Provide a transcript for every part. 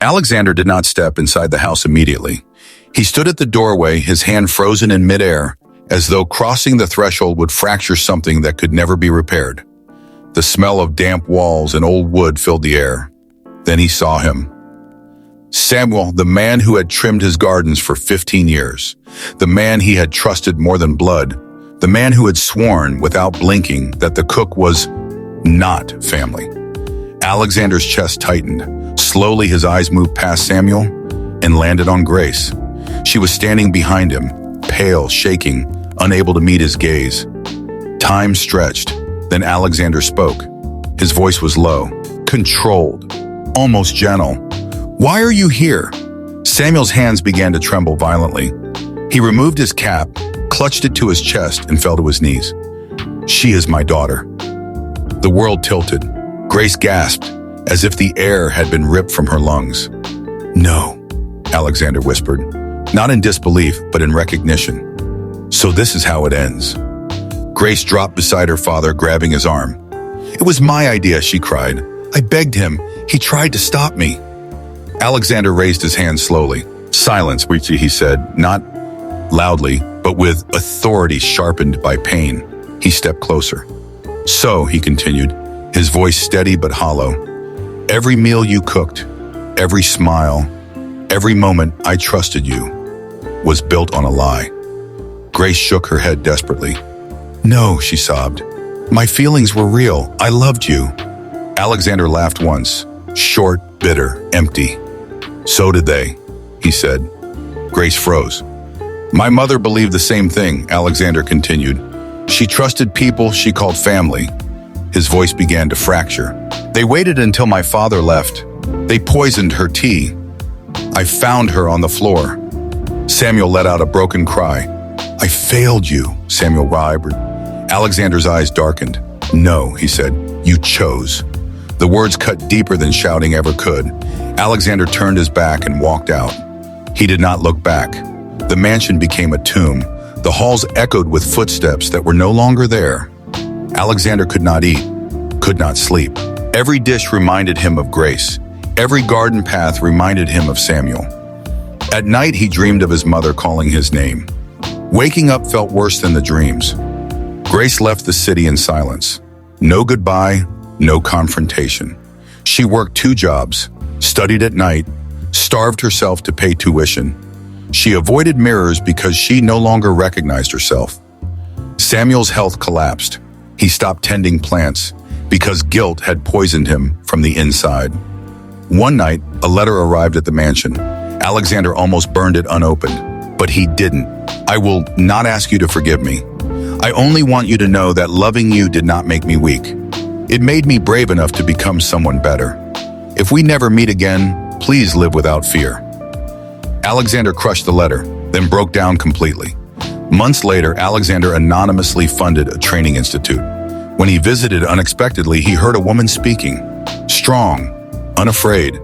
Alexander did not step inside the house immediately. He stood at the doorway, his hand frozen in midair, as though crossing the threshold would fracture something that could never be repaired. The smell of damp walls and old wood filled the air. Then he saw him. Samuel, the man who had trimmed his gardens for 15 years. The man he had trusted more than blood. The man who had sworn without blinking that the cook was not family. Alexander's chest tightened. Slowly, his eyes moved past Samuel and landed on Grace. She was standing behind him, pale, shaking, unable to meet his gaze. Time stretched. Then Alexander spoke. His voice was low, controlled, almost gentle. "Why are you here?" Samuel's hands began to tremble violently. He removed his cap, clutched it to his chest, and fell to his knees. "She is my daughter." The world tilted. Grace gasped, as if the air had been ripped from her lungs. "No," Alexander whispered, not in disbelief, but in recognition. "So this is how it ends." Grace dropped beside her father, grabbing his arm. "It was my idea," she cried. "I begged him. He tried to stop me." Alexander raised his hand slowly. "Silence," he said, not loudly, but with authority sharpened by pain. He stepped closer. "So," he continued, his voice steady but hollow, "every meal you cooked, every smile, every moment I trusted you, was built on a lie." Grace shook her head desperately. "No," she sobbed. "My feelings were real. I loved you." Alexander laughed once, short, bitter, empty. "So did they," he said. Grace froze. "My mother believed the same thing," Alexander continued. "She trusted people she called family." His voice began to fracture. "They waited until my father left. They poisoned her tea. I found her on the floor." Samuel let out a broken cry. "I failed you," Samuel whispered. Alexander's eyes darkened. "No," he said, "you chose." The words cut deeper than shouting ever could. Alexander turned his back and walked out. He did not look back. The mansion became a tomb. The halls echoed with footsteps that were no longer there. Alexander could not eat, could not sleep. Every dish reminded him of Grace. Every garden path reminded him of Samuel. At night, he dreamed of his mother calling his name. Waking up felt worse than the dreams. Grace left the city in silence. No goodbye, no confrontation. She worked 2 jobs, studied at night, starved herself to pay tuition. She avoided mirrors because she no longer recognized herself. Samuel's health collapsed. He stopped tending plants because guilt had poisoned him from the inside. One night, a letter arrived at the mansion. Alexander almost burned it unopened, but he didn't. "I will not ask you to forgive me. I only want you to know that loving you did not make me weak. It made me brave enough to become someone better. If we never meet again, please live without fear." Alexander crushed the letter, then broke down completely. Months later, Alexander anonymously funded a training institute. When he visited unexpectedly, he heard a woman speaking, strong, unafraid.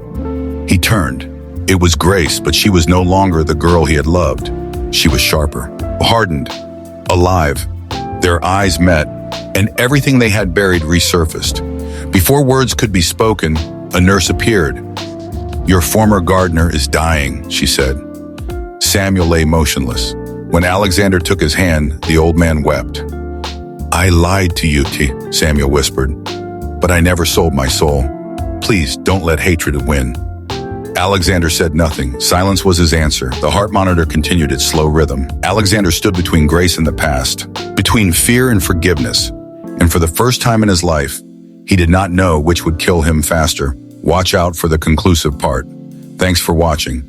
He turned. It was Grace, but she was no longer the girl he had loved. She was sharper, hardened, alive. Their eyes met, and everything they had buried resurfaced. Before words could be spoken, a nurse appeared. "Your former gardener is dying," she said. Samuel lay motionless. When Alexander took his hand, the old man wept. "I lied to you, Samuel whispered, "but I never sold my soul. Please don't let hatred win." Alexander said nothing. Silence was his answer. The heart monitor continued its slow rhythm. Alexander stood between Grace and the past, between fear and forgiveness. And for the first time in his life, he did not know which would kill him faster. Watch out for the conclusive part. Thanks for watching.